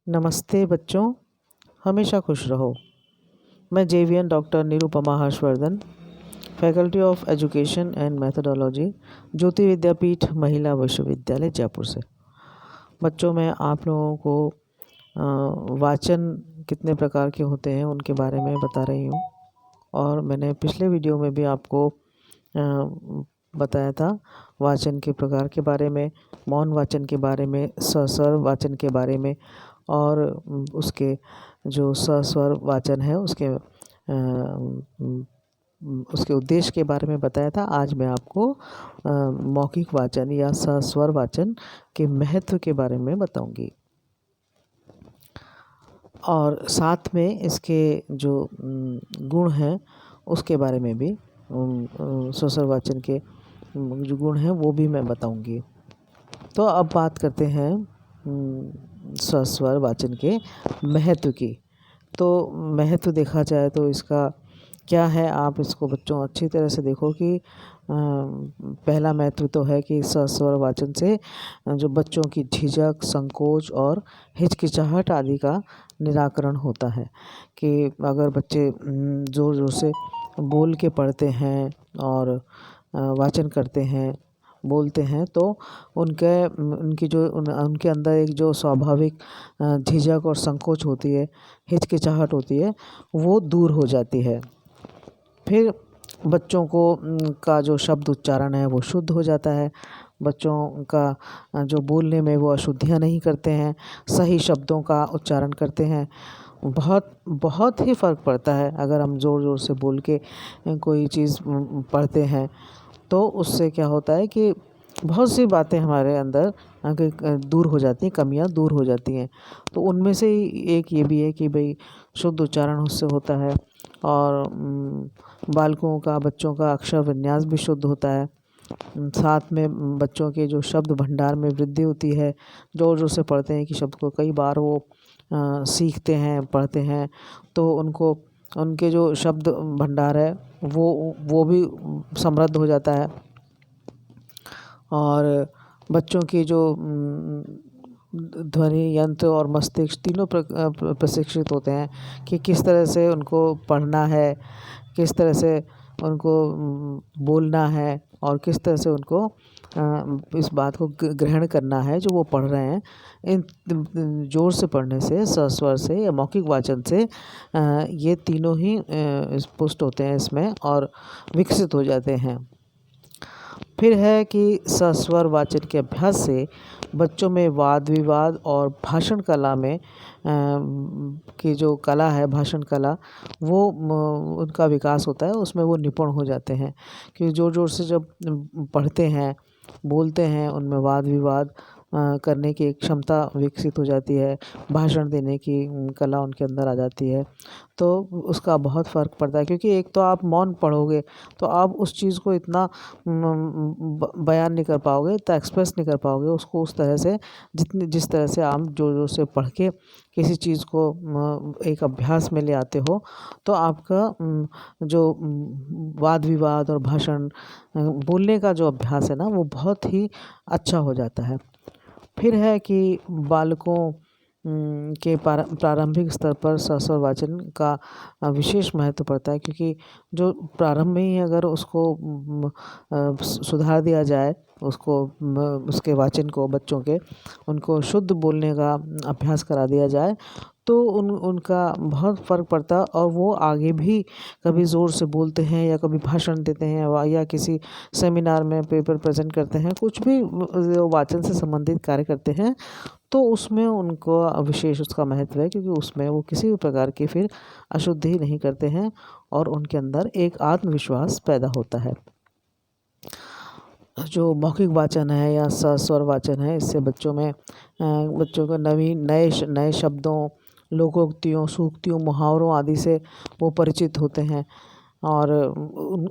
नमस्ते बच्चों, हमेशा खुश रहो। मैं JVN doctor Nirupama Harshvardhan, faculty of education and methodology, Jyoti Vidyapeeth Mahila Vishwavidyalaya Jaipur से। बच्चों, मैं आप लोगों को वाचन कितने प्रकार के होते हैं उनके बारे में बता रही हूँ। और मैंने पिछले वीडियो में भी आपको बताया था वाचन के प्रकार के बारे में, मौन वाचन के बारे में, सस्वर वाचन के बारे में, और उसके जो सस्वर वाचन है उसके उद्देश्य के बारे में बताया था। आज मैं आपको मौखिक वाचन या सस्वर वाचन के महत्व के बारे में बताऊंगी, और साथ में इसके जो गुण हैं उसके बारे में भी, सस्वर वाचन के जो गुण हैं वो भी मैं बताऊंगी। तो अब बात करते हैं सस्वर वाचन के महत्व की। तो महत्व देखा जाए तो इसका क्या है, आप इसको बच्चों अच्छी तरह से देखो कि पहला महत्व तो है कि सस्वर वाचन से जो बच्चों की झिझक, संकोच और हिचकिचाहट आदि का निराकरण होता है। कि अगर बच्चे ज़ोर ज़ोर से बोल के पढ़ते हैं और वाचन करते हैं, बोलते हैं, तो उनके अंदर एक जो स्वाभाविक झिझक और संकोच होती है, हिचकिचाहट होती है, वो दूर हो जाती है। फिर बच्चों का जो शब्द उच्चारण है वो शुद्ध हो जाता है। बच्चों का जो बोलने में वो अशुद्धियाँ नहीं करते हैं, सही शब्दों का उच्चारण करते हैं। बहुत बहुत ही फ़र्क पड़ता है अगर हम ज़ोर ज़ोर से बोल के कोई चीज़ पढ़ते हैं, तो उससे क्या होता है कि बहुत सी बातें हमारे अंदर दूर हो जाती हैं, कमियां दूर हो जाती हैं। तो उनमें से एक ये भी है कि भाई शुद्ध उच्चारण उससे होता है, और बच्चों का अक्षर विन्यास भी शुद्ध होता है। साथ में बच्चों के जो शब्द भंडार में वृद्धि होती है। ज़ोर ज़ोर से पढ़ते हैं कि शब्द को कई बार वो सीखते हैं, पढ़ते हैं, तो उनके जो शब्द भंडार है वो भी समृद्ध हो जाता है। और बच्चों की जो ध्वनि यंत्र और मस्तिष्क तीनों प्रशिक्षित होते हैं कि किस तरह से उनको पढ़ना है, किस तरह से उनको बोलना है, और किस तरह से उनको इस बात को ग्रहण करना है जो वो पढ़ रहे हैं। इन जोर से पढ़ने से, सस्वर से या मौखिक वाचन से ये तीनों ही पुष्ट होते हैं इसमें और विकसित हो जाते हैं। फिर है कि सस्वर वाचन के अभ्यास से बच्चों में वाद विवाद और भाषण कला में की जो कला है, भाषण कला, वो उनका विकास होता है, उसमें वो निपुण हो जाते हैं। क्योंकि ज़ोर ज़ोर से जब पढ़ते हैं, बोलते हैं, उनमें वाद विवाद करने की एक क्षमता विकसित हो जाती है, भाषण देने की कला उनके अंदर आ जाती है। तो उसका बहुत फ़र्क पड़ता है, क्योंकि एक तो आप मौन पढ़ोगे तो आप उस चीज़ को इतना बयान नहीं कर पाओगे, इतना एक्सप्रेस नहीं कर पाओगे उसको उस तरह से जिस तरह से आप ज़ोर ज़ोर से पढ़ के किसी चीज़ को एक अभ्यास में ले आते हो, तो आपका जो वाद विवाद और भाषण बोलने का जो अभ्यास है ना, वो बहुत ही अच्छा हो जाता है। फिर है कि बालकों के प्रारंभिक स्तर पर सस्वर वाचन का विशेष महत्व पड़ता है, क्योंकि जो प्रारंभ में ही अगर उसको सुधार दिया जाए, उसके वाचन को, बच्चों के उनको शुद्ध बोलने का अभ्यास करा दिया जाए, तो उनका बहुत फ़र्क पड़ता है। और वो आगे भी कभी ज़ोर से बोलते हैं या कभी भाषण देते हैं या किसी सेमिनार में पेपर प्रेजेंट करते हैं, कुछ भी वाचन से संबंधित कार्य करते हैं, तो उसमें उनको विशेष उसका महत्व है, क्योंकि उसमें वो किसी भी प्रकार की फिर अशुद्धि नहीं करते हैं और उनके अंदर एक आत्मविश्वास पैदा होता है। जो मौखिक वाचन है या सस्वर वाचन है, इससे बच्चों को नए शब्दों, लोकोक्तियों, सूक्तियों, मुहावरों आदि से वो परिचित होते हैं, और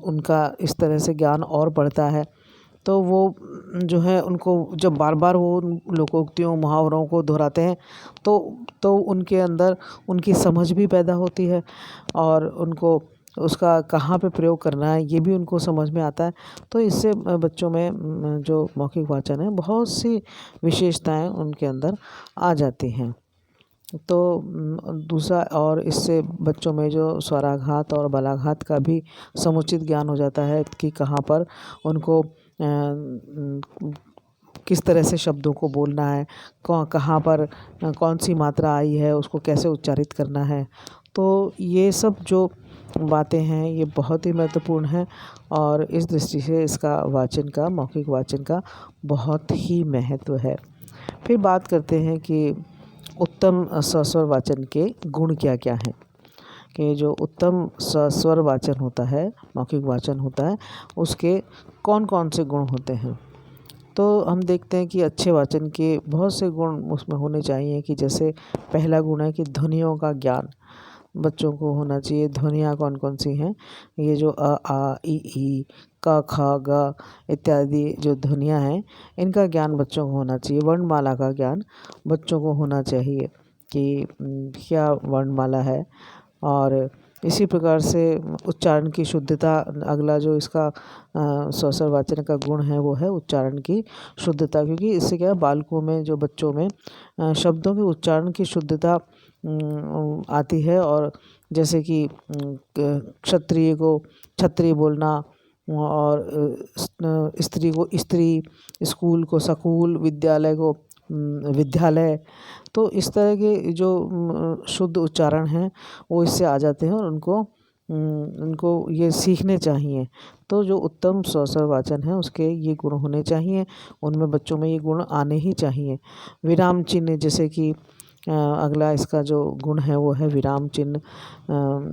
उनका इस तरह से ज्ञान और बढ़ता है। तो वो जो है, उनको जब बार बार वो लोकोक्तियों, मुहावरों को दोहराते हैं, तो उनके अंदर उनकी समझ भी पैदा होती है, और उनको उसका कहाँ पे प्रयोग करना है ये भी उनको समझ में आता है। तो इससे बच्चों में जो मौखिक वाचन है, बहुत सी विशेषताएं उनके अंदर आ जाती हैं। तो दूसरा, और इससे बच्चों में जो स्वराघात और बलाघात का भी समुचित ज्ञान हो जाता है कि कहाँ पर उनको किस तरह से शब्दों को बोलना है, कहाँ पर कौन सी मात्रा आई है, उसको कैसे उच्चारित करना है। तो ये सब जो बातें हैं ये बहुत ही महत्वपूर्ण हैं, और इस दृष्टि से इसका वाचन का, मौखिक वाचन का बहुत ही महत्व है। फिर बात करते हैं कि उत्तम सस्वर वाचन के गुण क्या क्या हैं। कि जो उत्तम सस्वर वाचन होता है, मौखिक वाचन होता है, उसके कौन कौन से गुण होते हैं। तो हम देखते हैं कि अच्छे वाचन के बहुत से गुण उसमें होने चाहिए। कि जैसे पहला गुण है कि ध्वनियों का ज्ञान बच्चों को होना चाहिए। ध्वनियाँ कौन कौन सी हैं, ये जो अ आ इ ई क ख ग इत्यादि जो ध्वनियाँ हैं, इनका ज्ञान बच्चों को होना चाहिए। वर्णमाला का ज्ञान बच्चों को होना चाहिए कि क्या वर्णमाला है। और इसी प्रकार से उच्चारण की शुद्धता, अगला जो इसका सौसर वाचन का गुण है वो है उच्चारण की शुद्धता। क्योंकि इससे क्या है, बालकों में, जो बच्चों में शब्दों के उच्चारण की शुद्धता आती है। और जैसे कि क्षत्रिय को क्षत्रिय बोलना, और स्त्री को स्त्री, स्कूल को स्कूल, विद्यालय को विद्यालय। तो इस तरह के जो शुद्ध उच्चारण हैं वो इससे आ जाते हैं, और उनको ये सीखने चाहिए। तो जो उत्तम सौसर वाचन है उसके ये गुण होने चाहिए, उनमें बच्चों में ये गुण आने ही चाहिए। विराम चिन्ह, जैसे कि अगला इसका जो गुण है वो है विराम चिन्ह।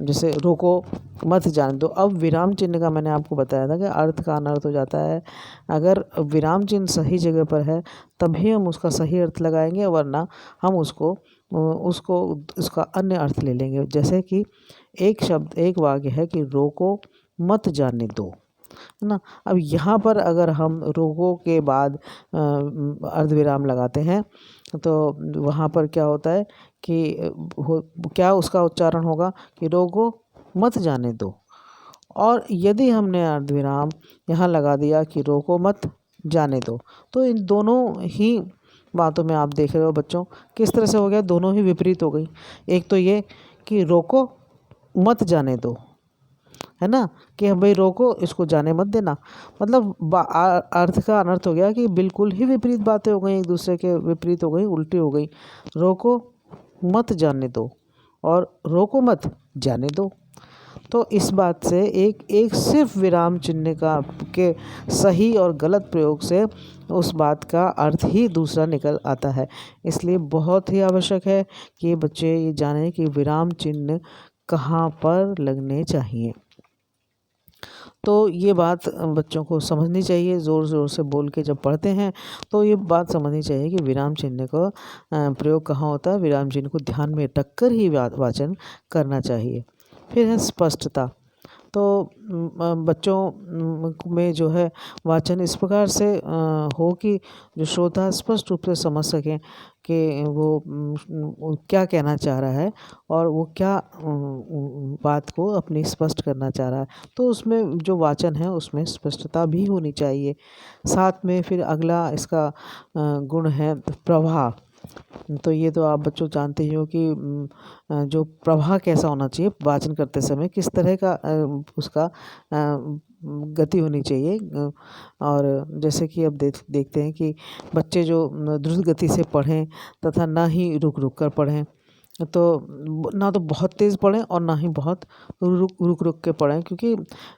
जैसे रोको मत जाने दो। अब विराम चिन्ह का मैंने आपको बताया था कि अर्थ का अनर्थ हो जाता है। अगर विराम चिन्ह सही जगह पर है तभी हम उसका सही अर्थ लगाएंगे, वरना हम उसको उसका अन्य अर्थ ले लेंगे। जैसे कि एक शब्द, एक वाक्य है कि रोको मत जाने दो, है ना। अब यहाँ पर अगर हम रोको के बाद अर्धविराम लगाते हैं तो वहाँ पर क्या होता है कि क्या उसका उच्चारण होगा कि रोको मत जाने दो। और यदि हमने अर्धविराम यहाँ लगा दिया कि रोको मत जाने दो, तो इन दोनों ही बातों में आप देख रहे हो बच्चों किस तरह से हो गया, दोनों ही विपरीत हो गई। एक तो ये कि रोको मत जाने दो, है ना, कि भाई रोको, इसको जाने मत देना। मतलब अर्थ का अनर्थ हो गया कि बिल्कुल ही विपरीत बातें हो गई, एक दूसरे के विपरीत हो गई, उल्टी हो गई। रोको मत जाने दो और रोको मत जाने दो। तो इस बात से एक एक सिर्फ विराम चिन्ह का के सही और गलत प्रयोग से उस बात का अर्थ ही दूसरा निकल आता है। इसलिए बहुत ही आवश्यक है कि बच्चे ये जानें कि विराम चिन्ह कहाँ पर लगने चाहिए। तो ये बात बच्चों को समझनी चाहिए, ज़ोर ज़ोर से बोल के जब पढ़ते हैं तो ये बात समझनी चाहिए कि विराम चिन्ह का प्रयोग कहाँ होता है। विराम चिन्ह को ध्यान में रखकर ही वाचन करना चाहिए। फिर है स्पष्टता। तो बच्चों में जो है वाचन इस प्रकार से हो कि जो श्रोता स्पष्ट रूप से समझ सकें कि वो क्या कहना चाह रहा है और वो क्या बात को अपनी स्पष्ट करना चाह रहा है। तो उसमें जो वाचन है उसमें स्पष्टता भी होनी चाहिए। साथ में फिर अगला इसका गुण है प्रवाह। तो ये तो आप बच्चों जानते ही हो कि जो प्रवाह कैसा होना चाहिए वाचन करते समय, किस तरह का उसका गति होनी चाहिए। और जैसे कि अब देखते हैं कि बच्चे जो द्रुत गति से पढ़ें तथा ना ही रुक रुक कर पढ़ें, तो ना तो बहुत तेज़ पढ़ें और ना ही बहुत रुक रुक के पढ़ें। क्योंकि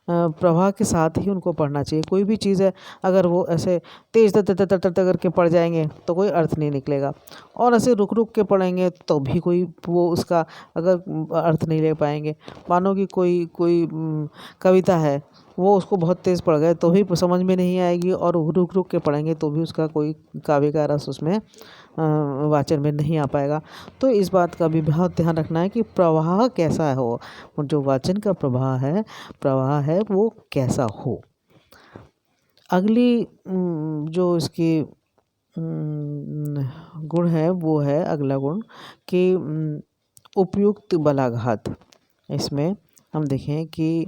प्रवाह के साथ ही उनको पढ़ना चाहिए। कोई भी चीज़ है, अगर वो ऐसे तेज़ तर करके पढ़ जाएंगे तो कोई अर्थ नहीं निकलेगा, और ऐसे रुक रुक के पढ़ेंगे तो भी कोई वो उसका अगर अर्थ नहीं ले पाएंगे। मानो कि कोई कविता है, वो उसको बहुत तेज़ पढ़ गए तो भी समझ में नहीं आएगी, और रुक रुक के पढ़ेंगे तो भी उसका कोई काव्य का रस उसमें वाचन में नहीं आ पाएगा। तो इस बात का भी बहुत ध्यान रखना है कि प्रवाह कैसा हो, जो वाचन का प्रवाह है वो कैसा हो। अगली जो इसकी गुण है वो है अगला गुण कि उपयुक्त बलाघात। इसमें हम देखें कि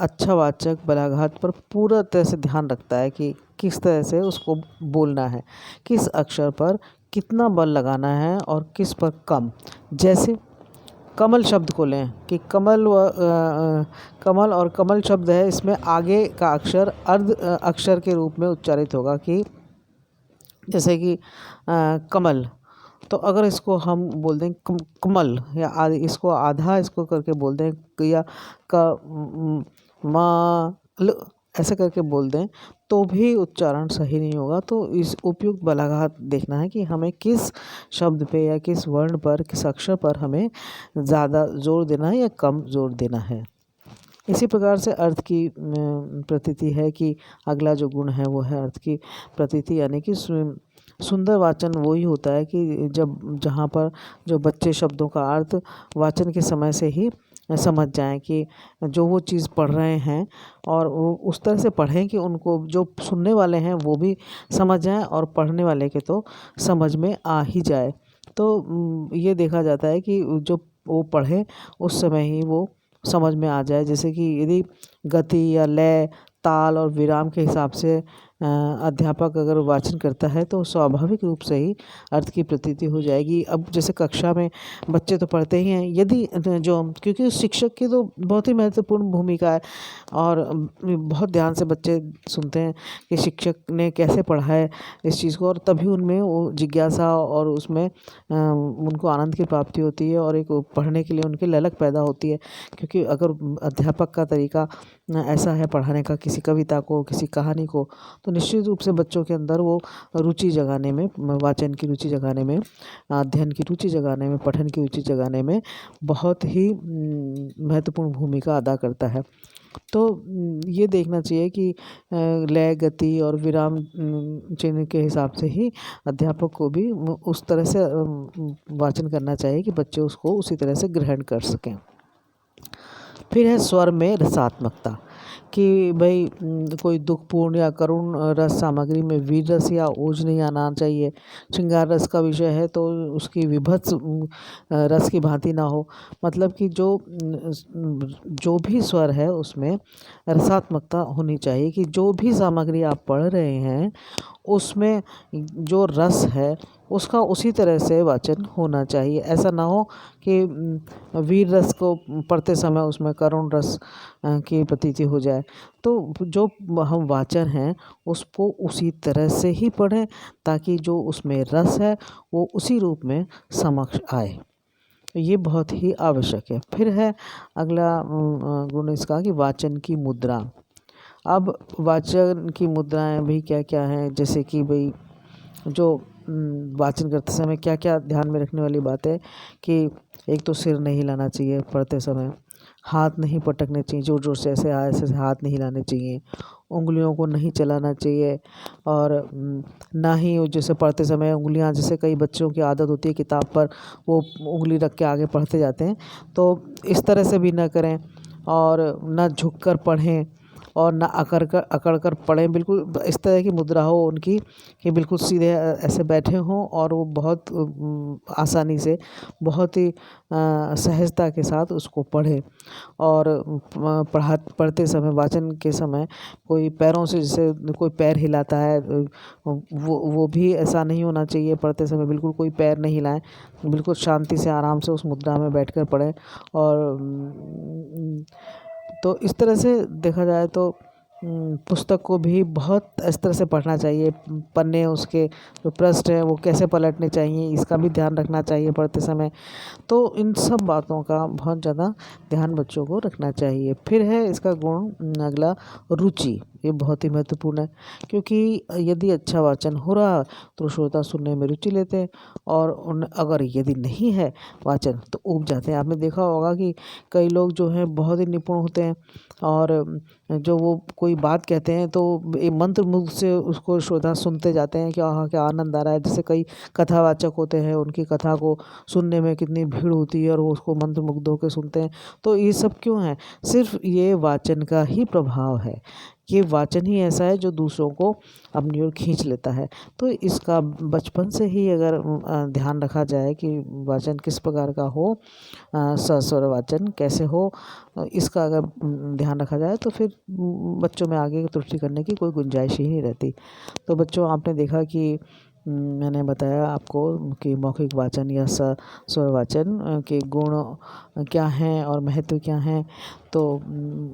अच्छा वाचक बलाघात पर पूरा तरह से ध्यान रखता है कि किस तरह से उसको बोलना है, किस अक्षर पर कितना बल लगाना है और किस पर कम। जैसे कमल शब्द को लें कि कमल और कमल शब्द है, इसमें आगे का अक्षर अर्ध अक्षर के रूप में उच्चारित होगा कि जैसे कि कमल, तो अगर इसको हम बोल दें कमल या इसको आधा इसको करके बोल दें या ल ऐसे करके बोल दें तो भी उच्चारण सही नहीं होगा। तो इस उपयुक्त बलाघात देखना है कि हमें किस शब्द पे या किस वर्ण पर, किस अक्षर पर हमें ज़्यादा जोर देना है या कम जोर देना है। इसी प्रकार से अर्थ की प्रतीति है कि अगला जो गुण है वो है अर्थ की प्रतीति, यानी कि सुंदर वाचन वही होता है कि जहाँ पर जो बच्चे शब्दों का अर्थ वाचन के समय से ही समझ जाएं कि जो वो चीज़ पढ़ रहे हैं और वो उस तरह से पढ़ें कि उनको जो सुनने वाले हैं वो भी समझ जाएं और पढ़ने वाले के तो समझ में आ ही जाए। तो ये देखा जाता है कि जो वो पढ़े उस समय ही वो समझ में आ जाए। जैसे कि यदि गति या लय, ताल और विराम के हिसाब से अध्यापक अगर वाचन करता है तो स्वाभाविक रूप से ही अर्थ की प्रतीति हो जाएगी। अब जैसे कक्षा में बच्चे तो पढ़ते ही हैं, यदि जो क्योंकि शिक्षक की तो बहुत ही महत्वपूर्ण भूमिका है और बहुत ध्यान से बच्चे सुनते हैं कि शिक्षक ने कैसे पढ़ाया इस चीज़ को, और तभी उनमें वो जिज्ञासा और उसमें उनको आनंद की प्राप्ति होती है और एक पढ़ने के लिए उनकी ललक पैदा होती है। क्योंकि अगर अध्यापक का तरीका ऐसा है पढ़ाने का, किसी कविता को, किसी कहानी को, तो निश्चित रूप से बच्चों के अंदर वो रुचि जगाने में, वाचन की रुचि जगाने में, अध्ययन की रुचि जगाने में, पठन की रुचि जगाने में बहुत ही महत्वपूर्ण भूमिका अदा करता है। तो ये देखना चाहिए कि लय, गति और विराम चिन्ह के हिसाब से ही अध्यापक को भी उस तरह से वाचन करना चाहिए कि बच्चे उसको उसी तरह से ग्रहण कर सकें। फिर है स्वर में रसात्मकता कि भाई कोई दुखपूर्ण या करुण रस सामग्री में वीर रस या ओज नहीं आना चाहिए। श्रृंगार रस का विषय है तो उसकी विभत्स रस की भांति ना हो। मतलब कि जो भी स्वर है उसमें रसात्मकता होनी चाहिए कि जो भी सामग्री आप पढ़ रहे हैं उसमें जो रस है उसका उसी तरह से वाचन होना चाहिए। ऐसा ना हो कि वीर रस को पढ़ते समय उसमें करुण रस की प्रतीति हो जाए। तो जो हम वाचन हैं उसको उसी तरह से ही पढ़ें ताकि जो उसमें रस है वो उसी रूप में समक्ष आए। ये बहुत ही आवश्यक है। फिर है अगला गुण इसका कि वाचन की मुद्रा। अब वाचन की मुद्राएं भी क्या क्या हैं, जैसे कि भाई जो वाचन करते समय क्या क्या ध्यान में रखने वाली बात है कि एक तो सिर नहीं हिलाना चाहिए पढ़ते समय, हाथ नहीं पटकने चाहिए, जोर जोर से ऐसे हाथ नहीं हिलाने चाहिए, उंगलियों को नहीं चलाना चाहिए और ना ही जैसे पढ़ते समय उंगलियां, जैसे कई बच्चों की आदत होती है किताब पर वो उंगली रख के आगे पढ़ते जाते हैं, तो इस तरह से भी ना करें और ना झुक कर पढ़ें और ना अकड़ कर पढ़ें। बिल्कुल इस तरह की मुद्रा हो उनकी कि बिल्कुल सीधे ऐसे बैठे हों और वो बहुत आसानी से, बहुत ही सहजता के साथ उसको पढ़ें। और पढ़ते समय, वाचन के समय कोई पैरों से, जैसे कोई पैर हिलाता है वो भी ऐसा नहीं होना चाहिए। पढ़ते समय बिल्कुल कोई पैर नहीं हिलाएं, बिल्कुल शांति से आराम से उस मुद्रा में बैठकर पढ़ें। और तो इस तरह से देखा जाए तो पुस्तक को भी बहुत इस तरह से पढ़ना चाहिए। पन्ने उसके जो पृष्ठ हैं वो कैसे पलटने चाहिए इसका भी ध्यान रखना चाहिए पढ़ते समय। तो इन सब बातों का बहुत ज़्यादा ध्यान बच्चों को रखना चाहिए। फिर है इसका गुण अगला रुचि। ये बहुत ही महत्वपूर्ण है क्योंकि यदि अच्छा वाचन हो रहा तो श्रोता सुनने में रुचि लेते हैं और अगर यदि नहीं है वाचन तो ऊब जाते हैं। आपने देखा होगा कि कई लोग जो हैं बहुत ही निपुण होते हैं और जो वो कोई बात कहते हैं तो मंत्र मुग्ध से उसको श्रोता सुनते जाते हैं कि आहा क्या आनंद आ रहा है। जैसे कई कथावाचक होते हैं, उनकी कथा को सुनने में कितनी भीड़ होती है और वो उसको मंत्र मुग्ध होकर सुनते हैं। तो ये सब क्यों है? सिर्फ ये वाचन का ही प्रभाव है। ये वाचन ही ऐसा है जो दूसरों को अपनी ओर खींच लेता है। तो इसका बचपन से ही अगर ध्यान रखा जाए कि वाचन किस प्रकार का हो, सस्वर वाचन कैसे हो, इसका अगर ध्यान रखा जाए तो फिर बच्चों में आगे त्रुटि करने की कोई गुंजाइश ही नहीं रहती। तो बच्चों, आपने देखा कि मैंने बताया आपको कि मौखिक वाचन या स्वर वाचन के गुण क्या हैं और महत्व क्या हैं। तो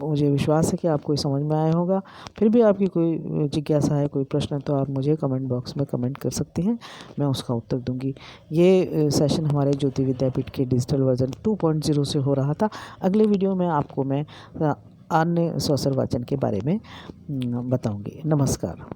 मुझे विश्वास है कि आपको ये समझ में आया होगा। फिर भी आपकी कोई जिज्ञासा है, कोई प्रश्न है, तो आप मुझे कमेंट बॉक्स में कमेंट कर सकती हैं, मैं उसका उत्तर दूंगी। ये सेशन हमारे ज्योति विद्यापीठ के डिजिटल वर्जन 2.0 से हो रहा था। अगले वीडियो में आपको मैं अन्य स्वसर वाचन के बारे में बताऊंगी। नमस्कार।